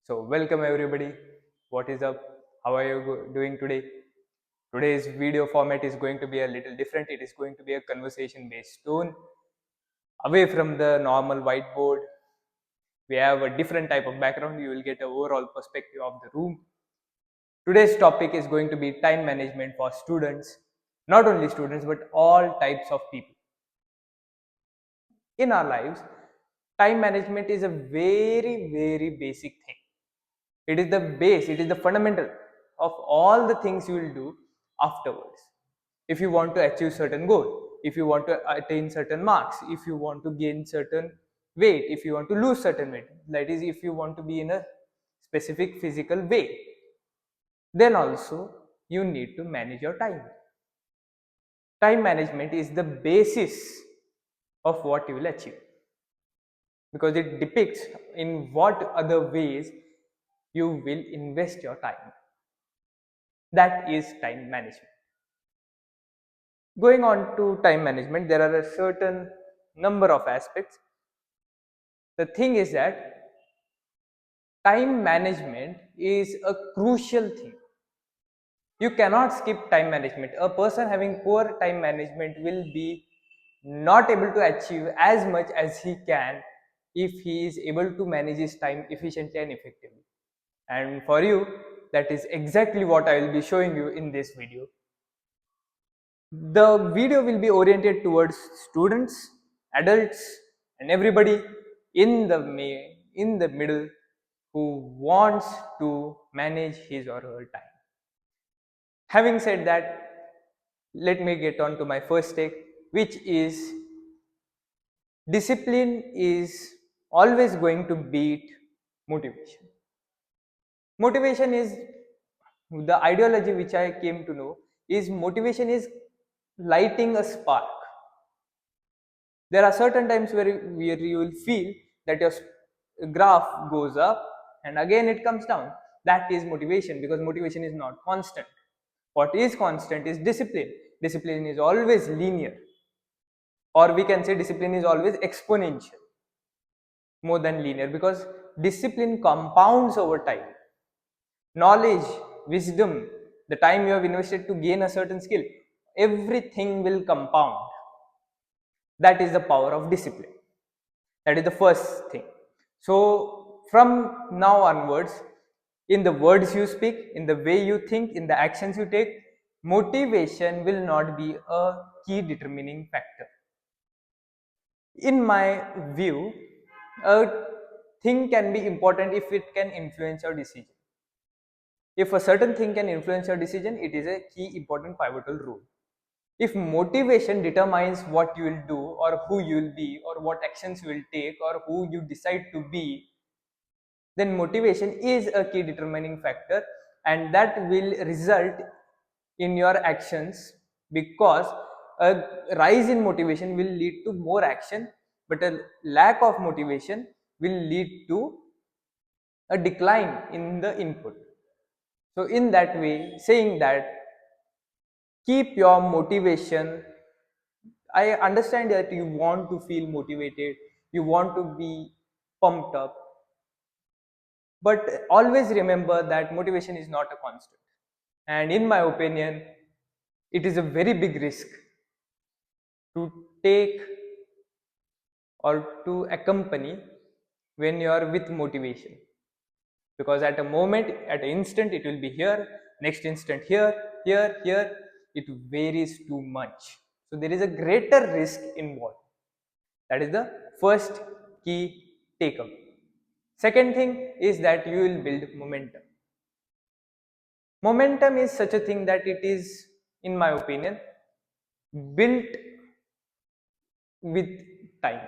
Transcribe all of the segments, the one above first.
So, welcome everybody. What is up? How are you doing today? Today's video format is going to be a little different. It is going to be a conversation based tone. Away from the normal whiteboard, we have a different type of background. You will get an overall perspective of the room. Today's topic is going to be time management for students, not only students, but all types of people. In our lives, time management is a very basic thing. It is the base, it is the fundamental of all the things you will do afterwards. If you want to achieve certain goal, if you want to attain certain marks, if you want to gain certain weight, if you want to lose certain weight, that is if you want to be in a specific physical way, then also you need to manage your time. Time management is the basis of what you will achieve, because it depicts in what other ways you will invest your time. That is time management. Going on to time management, there are a certain number of aspects. The thing is that time management is a crucial thing. You cannot skip time management. A person having poor time management will be not able to achieve as much as he can if he is able to manage his time efficiently and effectively. And for you, that is exactly what I will be showing you in this video. The video will be oriented towards students, adults, and everybody in the middle who wants to manage his or her time. Having said that, let me get on to my first take, which is discipline is always going to beat motivation. Motivation is the ideology which I came to know is motivation is lighting a spark. There are certain times where you will feel that your graph goes up and again it comes down. That is motivation, because motivation is not constant. What is constant is discipline. Discipline is always linear, or we can say discipline is always exponential more than linear, because discipline compounds over time. Knowledge, wisdom, the time you have invested to gain a certain skill, everything will compound. That is the power of discipline. That is the first thing. So from now onwards, in the words you speak, in the way you think, in the actions you take, motivation will not be a key determining factor. In my view, a thing can be important if it can influence your decision. If a certain thing can influence your decision, it is a key important pivotal role. If motivation determines what you will do, or who you will be, or what actions you will take, or who you decide to be, then motivation is a key determining factor, and that will result in your actions, because a rise in motivation will lead to more action, but a lack of motivation will lead to a decline in the input. So in that way, saying that keep your motivation, I understand that you want to feel motivated, you want to be pumped up, but always remember that motivation is not a constant. And in my opinion, it is a very big risk to take or to accompany when you are with motivation, because at a moment, at an instant, it will be here, next instant here, it varies too much. So there is a greater risk involved. That is the first key takeaway. Second thing is that you will build momentum. Momentum is such a thing that it is, in my opinion, built with time.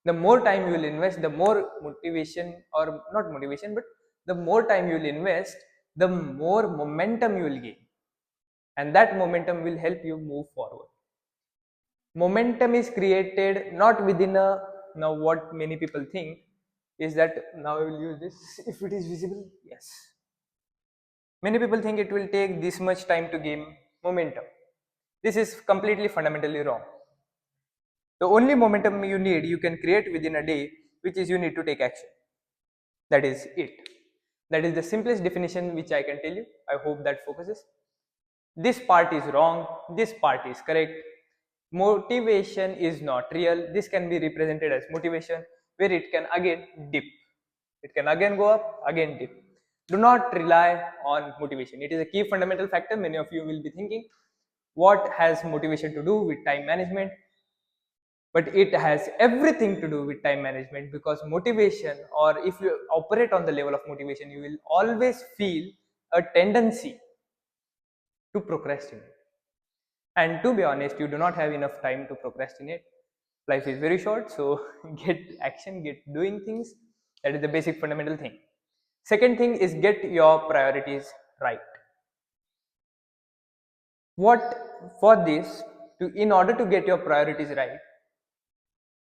The more time you will invest, the more motivation, or not motivation, but the more time you will invest, the more momentum you will gain, and that momentum will help you move forward. Momentum is created not within a, now what many people think is that, now I will use this, if it is visible, yes, many people think it will take this much time to gain momentum. This is completely fundamentally wrong. The only momentum you need, you can create within a day, which is you need to take action. That is it. That is the simplest definition which I can tell you. I hope that focuses. This part is wrong, this part is correct. Motivation is not real. This can be represented as motivation, where it can again dip. It can again go up, again dip. Do not rely on motivation. It is a key fundamental factor. Many of you will be thinking, what has motivation to do with time management? But it has everything to do with time management, because motivation, or if you operate on the level of motivation, you will always feel a tendency to procrastinate. And to be honest, you do not have enough time to procrastinate. Life is very short, so get action, get doing things. That is the basic fundamental thing. Second thing is get your priorities right. What for this, to in order to get your priorities right,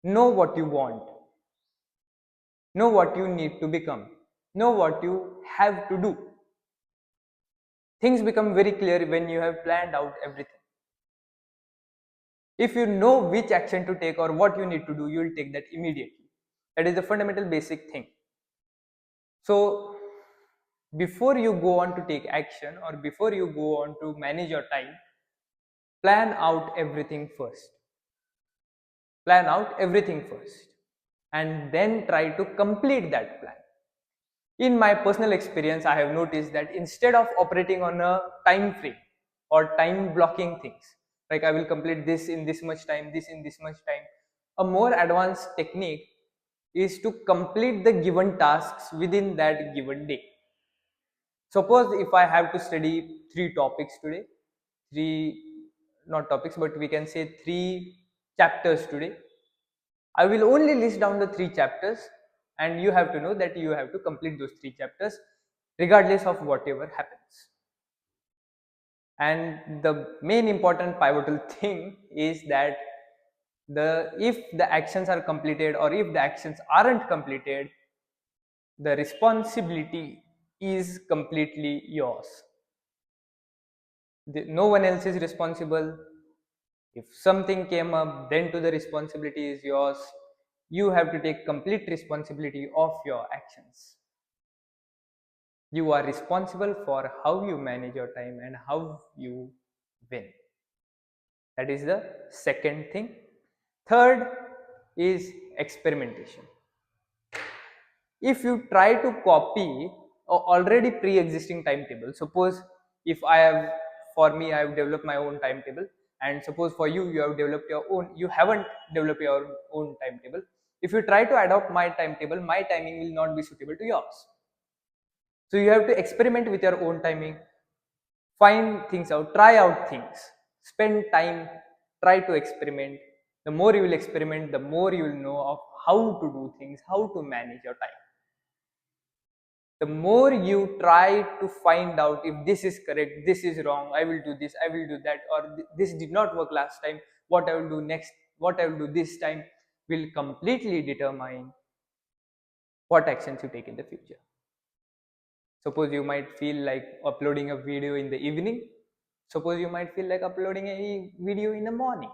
know what you want, know what you need to become, know what you have to do. Things become very clear when you have planned out everything. If you know which action to take or what you need to do, you will take that immediately. That is the fundamental basic thing. So before you go on to take action, or before you go on to manage your time, plan out everything first. Plan out everything first, and then try to complete that plan. In my personal experience, I have noticed that instead of operating on a time frame or time blocking things, like I will complete this in this much time, this in this much time, a more advanced technique is to complete the given tasks within that given day. Suppose if I have to study 3 topics today, three, not topics, but we can say 3 chapters today, I will only list down the 3 chapters, and you have to know that you have to complete those 3 chapters regardless of whatever happens. And the main important pivotal thing is that if the actions are completed or if the actions aren't completed, the responsibility is completely yours. No one else is responsible. If something came up, then to the responsibility is yours. You have to take complete responsibility of your actions. You are responsible for how you manage your time and how you win. That is the second thing. Third is experimentation. If you try to copy a already pre-existing timetable, suppose if I have, for me, I have developed my own timetable, and suppose for you, you have developed your own, you haven't developed your own timetable. If you try to adopt my timetable, my timing will not be suitable to yours. So you have to experiment with your own timing, find things out, try out things, spend time, try to experiment. The more you will experiment, the more you will know of how to do things, how to manage your time. The more you try to find out if this is correct, this is wrong, I will do this, I will do that, or this did not work last time, what I will do next, what I will do this time, will completely determine what actions you take in the future. Suppose you might feel like uploading a video in the evening. Suppose you might feel like uploading a video in the morning.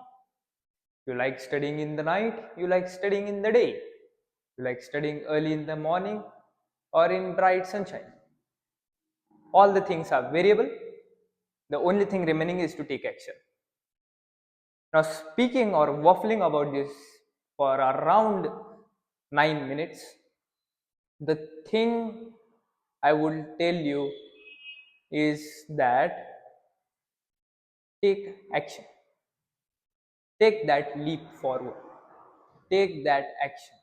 You like studying in the night, you like studying in the day. You like studying early in the morning or in bright sunshine. All the things are variable. The only thing remaining is to take action. Now, speaking or waffling about this for around 9 minutes, the thing I will tell you is that take action. Take that leap forward. Take that action.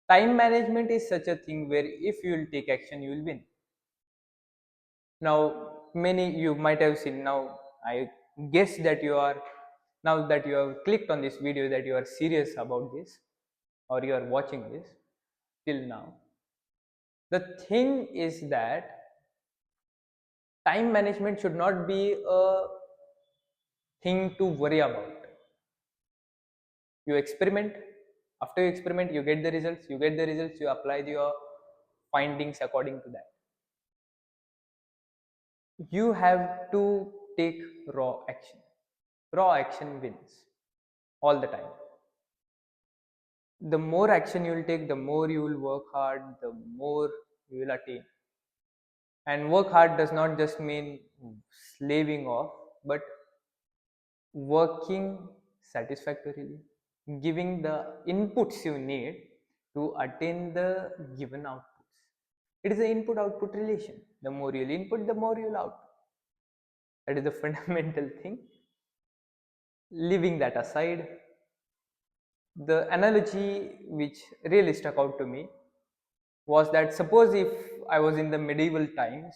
Time management is such a thing where if you will take action, you will win. Now, many you might have seen, now I guess that you are, now that you have clicked on this video, that you are serious about this, or you are watching this till now. The thing is that time management should not be a thing to worry about. You experiment, after you experiment, you get the results, you apply your findings according to that. You have to take raw action. Raw action wins all the time. The more action you will take, the more you will work hard, the more you will attain. And work hard does not just mean slaving off, but working satisfactorily, giving the inputs you need to attain the given outputs. It is an input output relation. The more you'll input, the more you'll output. That is the fundamental thing. Leaving that aside, the analogy which really stuck out to me was that suppose if I was in the medieval times,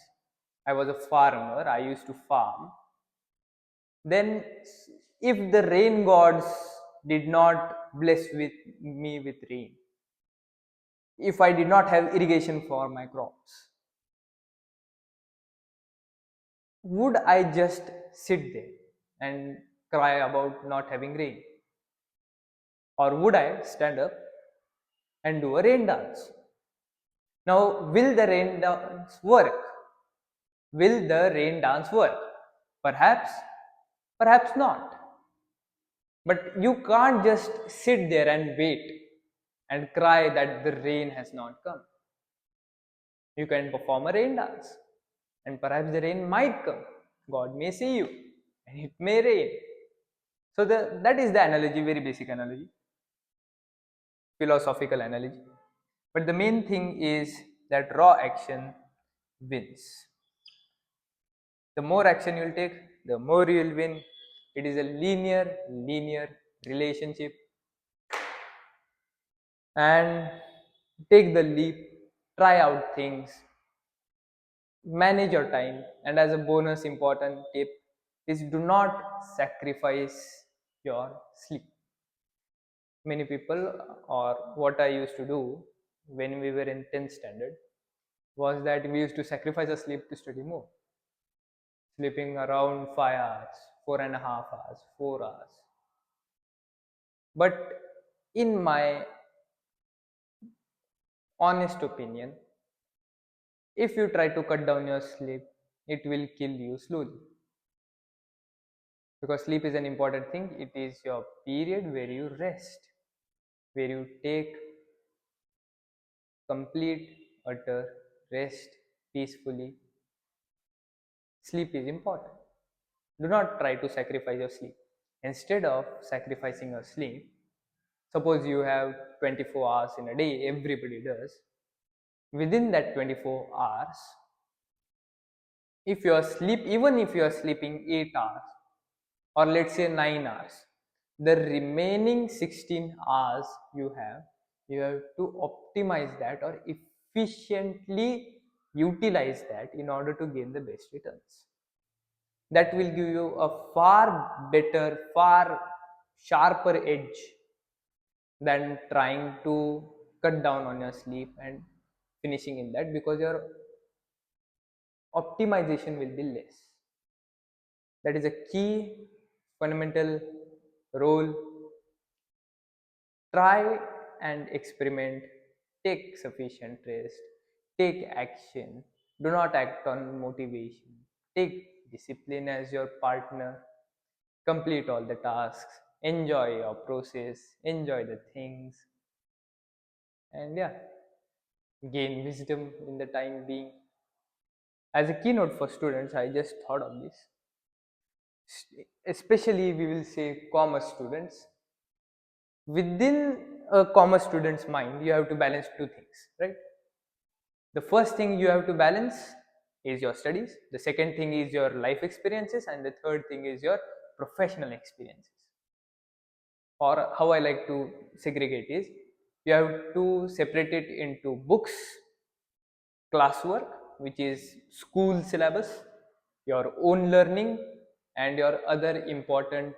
I was a farmer, I used to farm, then if the rain gods did not bless with me with rain, if I did not have irrigation for my crops, would I just sit there and cry about not having rain? Or would I stand up and do a rain dance? Now, will the rain dance work? Will the rain dance work? Perhaps, perhaps not. But you can't just sit there and wait and cry that the rain has not come. You can perform a rain dance, and perhaps the rain might come. God may see you, and it may rain. So that is the analogy, very basic analogy, philosophical analogy. But the main thing is that raw action wins. The more action you'll take, the more you'll win. It is a linear relationship. And take the leap, try out things, manage your time. And as a bonus important tip is do not sacrifice your sleep. Many people, or what I used to do when we were in 10th standard, was that we used to sacrifice our sleep to study more. Sleeping around 5 hours, 4.5 hours, 4 hours. But in my honest opinion, if you try to cut down your sleep, it will kill you slowly. Because sleep is an important thing. It is your period where you rest, where you take complete, utter rest peacefully. Sleep is important. Do not try to sacrifice your sleep. Instead of sacrificing your sleep, suppose you have 24 hours in a day, everybody does. Within that 24 hours, if you are sleep, even if you are sleeping 8 hours, or let's say 9 hours, the remaining 16 hours you have to optimize that or efficiently utilize that in order to gain the best returns. That will give you a far better, far sharper edge than trying to cut down on your sleep and finishing in that, because your optimization will be less. That is a key fundamental role. Try and experiment, take sufficient rest, take action, do not act on motivation, take discipline as your partner, complete all the tasks, enjoy your process, enjoy the things, and yeah, gain wisdom in the time being. As a keynote for students, I just thought of this. Especially, we will say commerce students. Within a commerce student's mind, you have to balance two things, right? The first thing you have to balance is your studies, the second thing is your life experiences, and the third thing is your professional experiences. Or how I like to segregate is, you have to separate it into books, classwork, which is school syllabus, your own learning, and your other important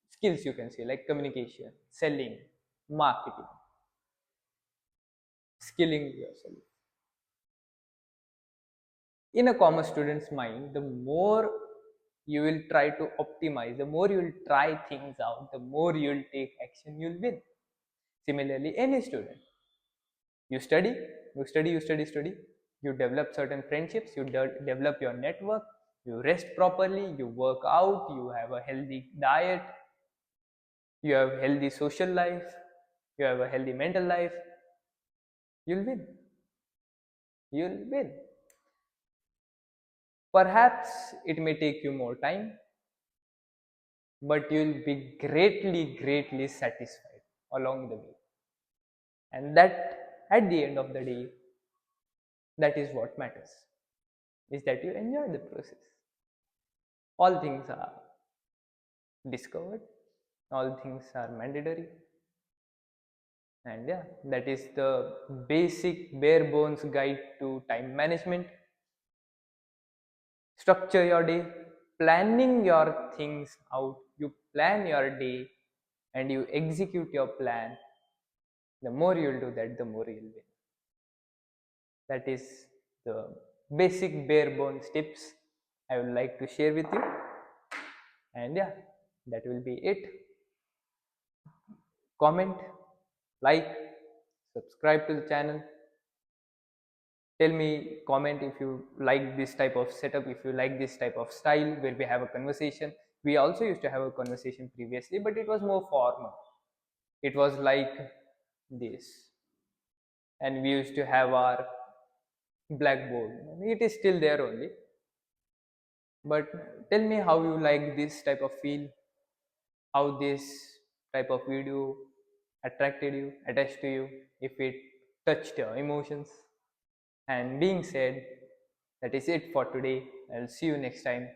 skills, you can say, like communication, selling, marketing, skilling yourself. In a commerce student's mind, the more you will try to optimize, the more you will try things out, the more you will take action, you'll win. Similarly, any student, you study, you develop certain friendships, you develop your network, you rest properly, you work out, you have a healthy diet, you have healthy social life, you have a healthy mental life, you'll win. you'll win. Perhaps it may take you more time, but you'll be greatly satisfied along the way. And that, at the end of the day, that is what matters, is that you enjoy the process. All things are discovered, all things are mandatory. And yeah, that is the basic bare bones guide to time management. Structure your day, planning your things out. You plan your day and you execute your plan. The more you'll do that, the more you'll win. That is the basic bare bones tips I would like to share with you. And yeah, that will be it. Comment, like, subscribe to the channel. Tell me, comment if you like this type of setup, if you like this type of style where we have a conversation. We also used to have a conversation previously, but it was more formal. It was like this, and we used to have our blackboard. It is still there only, but tell me how you like this type of feel, how this type of video attracted you, attached to you, if it touched your emotions. And being said, that is it for today. I'll see you next time,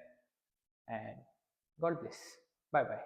and God bless. Bye bye.